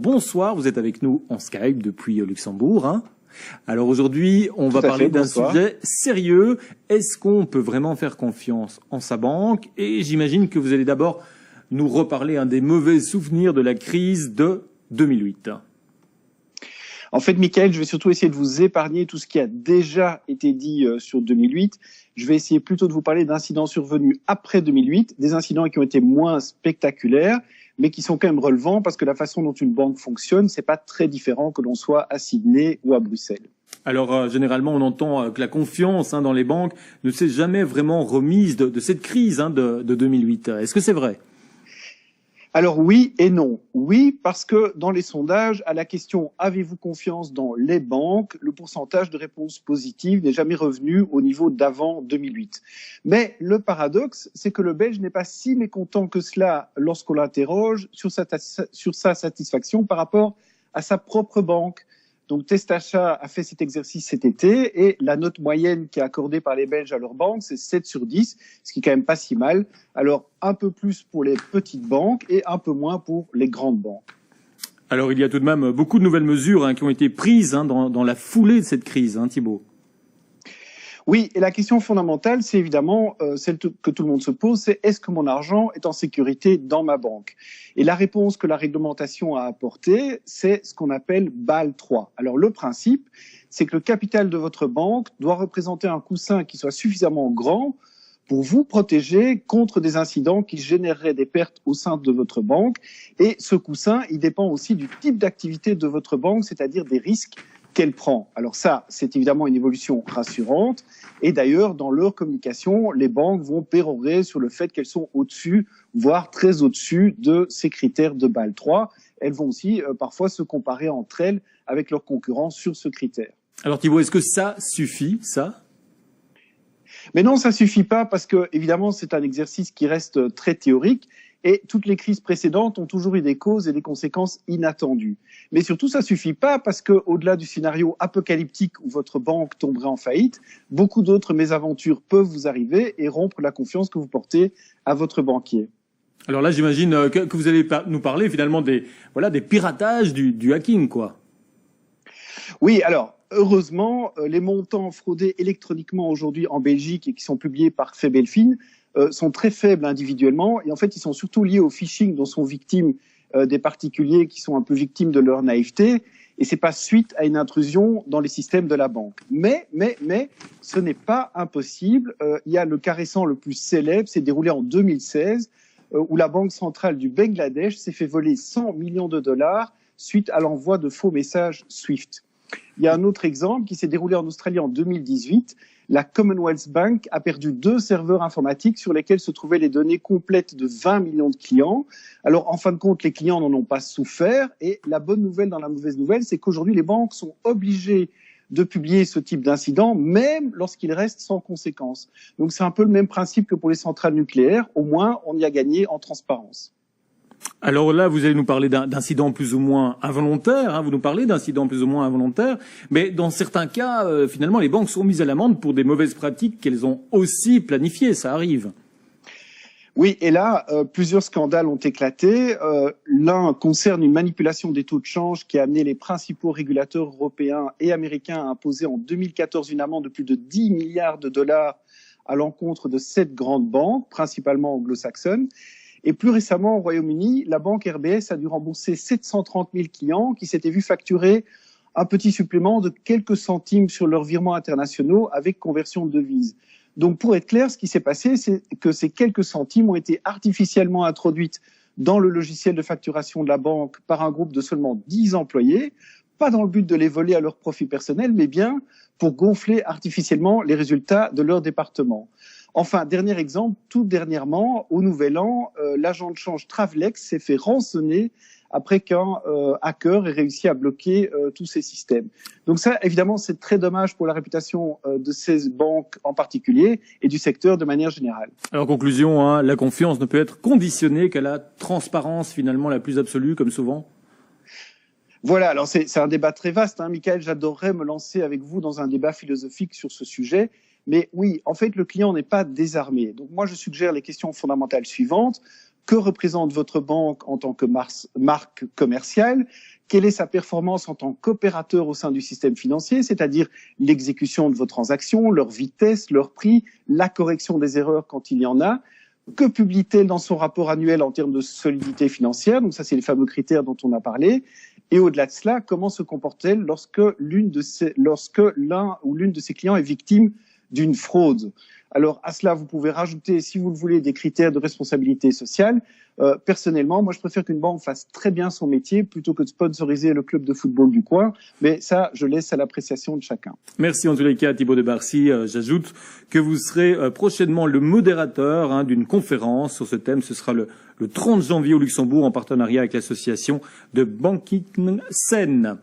bonsoir, vous êtes avec nous en Skype depuis Luxembourg, hein. Alors aujourd'hui, on va parler d'un sujet sérieux. Est-ce qu'on peut vraiment faire confiance en sa banque? Et j'imagine que vous allez d'abord nous reparler des mauvais souvenirs de la crise de 2008. En fait, Michael, je vais surtout essayer de vous épargner tout ce qui a déjà été dit sur 2008. Je vais essayer plutôt de vous parler d'incidents survenus après 2008, des incidents qui ont été moins spectaculaires, mais qui sont quand même relevants parce que la façon dont une banque fonctionne, c'est pas très différent que l'on soit à Sydney ou à Bruxelles. Alors, généralement, on entend que la confiance dans les banques ne s'est jamais vraiment remise de cette crise de 2008. Est-ce que c'est vrai ? Alors oui et non. Oui, parce que dans les sondages, à la question « Avez-vous confiance dans les banques ?», le pourcentage de réponses positives n'est jamais revenu au niveau d'avant 2008. Mais le paradoxe, c'est que le Belge n'est pas si mécontent que cela lorsqu'on l'interroge sur sa satisfaction par rapport à sa propre banque. Donc Testachat a fait cet exercice cet été et la note moyenne qui est accordée par les Belges à leur banque, c'est 7 sur 10, ce qui est quand même pas si mal. Alors un peu plus pour les petites banques et un peu moins pour les grandes banques. Alors il y a tout de même beaucoup de nouvelles mesures qui ont été prises dans la foulée de cette crise, Thibault. Oui, et la question fondamentale, c'est évidemment celle que tout le monde se pose, c'est est-ce que mon argent est en sécurité dans ma banque? Et la réponse que la réglementation a apportée, c'est ce qu'on appelle BAL 3. Alors le principe, c'est que le capital de votre banque doit représenter un coussin qui soit suffisamment grand pour vous protéger contre des incidents qui généreraient des pertes au sein de votre banque. Et ce coussin, il dépend aussi du type d'activité de votre banque, c'est-à-dire des risques qu'elle prend. Alors ça, c'est évidemment une évolution rassurante. Et d'ailleurs, dans leur communication, les banques vont pérorer sur le fait qu'elles sont au-dessus, voire très au-dessus de ces critères de BAL 3. Elles vont aussi parfois se comparer entre elles avec leurs concurrents sur ce critère. Alors Thibault, est-ce que ça suffit, ça ? Mais non, ça suffit pas parce que, évidemment, c'est un exercice qui reste très théorique. Et toutes les crises précédentes ont toujours eu des causes et des conséquences inattendues. Mais surtout, ça suffit pas parce que, au-delà du scénario apocalyptique où votre banque tomberait en faillite, beaucoup d'autres mésaventures peuvent vous arriver et rompre la confiance que vous portez à votre banquier. Alors là, j'imagine que vous allez nous parler finalement des piratages, du hacking, quoi. Oui, alors, heureusement, les montants fraudés électroniquement aujourd'hui en Belgique et qui sont publiés par Febelfin sont très faibles individuellement et en fait ils sont surtout liés au phishing dont sont victimes des particuliers qui sont un peu victimes de leur naïveté et c'est pas suite à une intrusion dans les systèmes de la banque. Mais ce n'est pas impossible. Il y a le cas récent le plus célèbre, c'est déroulé en 2016 où la Banque centrale du Bangladesh s'est fait voler 100 millions de dollars suite à l'envoi de faux messages SWIFT. Il y a un autre exemple qui s'est déroulé en Australie en 2018. La Commonwealth Bank a perdu 2 serveurs informatiques sur lesquels se trouvaient les données complètes de 20 millions de clients. Alors, en fin de compte, les clients n'en ont pas souffert. Et la bonne nouvelle dans la mauvaise nouvelle, c'est qu'aujourd'hui, les banques sont obligées de publier ce type d'incident, même lorsqu'il reste sans conséquence. Donc, c'est un peu le même principe que pour les centrales nucléaires. Au moins, on y a gagné en transparence. Alors là, vous allez nous parler d'incidents plus ou moins involontaires, vous nous parlez d'incidents plus ou moins involontaires, mais dans certains cas, finalement, les banques sont mises à l'amende pour des mauvaises pratiques qu'elles ont aussi planifiées, ça arrive. Oui, et là, plusieurs scandales ont éclaté. L'un concerne une manipulation des taux de change qui a amené les principaux régulateurs européens et américains à imposer en 2014 une amende de plus de 10 milliards de dollars à l'encontre de 7 grandes banques, principalement anglo-saxonnes. Et plus récemment, au Royaume-Uni, la banque RBS a dû rembourser 730 000 clients qui s'étaient vus facturer un petit supplément de quelques centimes sur leurs virements internationaux avec conversion de devises. Donc, pour être clair, ce qui s'est passé, c'est que ces quelques centimes ont été artificiellement introduites dans le logiciel de facturation de la banque par un groupe de seulement 10 employés, pas dans le but de les voler à leur profit personnel, mais bien pour gonfler artificiellement les résultats de leur département. Enfin, dernier exemple, tout dernièrement, au Nouvel An, l'agent de change Travelex s'est fait rançonner après qu'un hacker ait réussi à bloquer tous ces systèmes. Donc ça, évidemment, c'est très dommage pour la réputation de ces banques en particulier et du secteur de manière générale. Alors, conclusion, la confiance ne peut être conditionnée qu'à la transparence finalement la plus absolue, comme souvent. Voilà, alors c'est un débat très vaste, Michael, j'adorerais me lancer avec vous dans un débat philosophique sur ce sujet. Mais oui, en fait, le client n'est pas désarmé. Donc moi, je suggère les questions fondamentales suivantes. Que représente votre banque en tant que marque commerciale? quelle est sa performance en tant qu'opérateur au sein du système financier, c'est-à-dire l'exécution de vos transactions, leur vitesse, leur prix, la correction des erreurs quand il y en a. Que publie-t-elle dans son rapport annuel en termes de solidité financière? Donc ça, c'est les fameux critères dont on a parlé. Et au-delà de cela, comment se comporte-t-elle lorsque l'un ou l'une de ses clients est victime d'une fraude? Alors à cela, vous pouvez rajouter, si vous le voulez, des critères de responsabilité sociale. Personnellement, moi, je préfère qu'une banque fasse très bien son métier plutôt que de sponsoriser le club de football du coin. Mais ça, je laisse à l'appréciation de chacun. Merci en tous les cas, Thibaut de Barcy. J'ajoute que vous serez prochainement le modérateur d'une conférence sur ce thème. Ce sera le 30 janvier au Luxembourg en partenariat avec l'association de Banking Sen.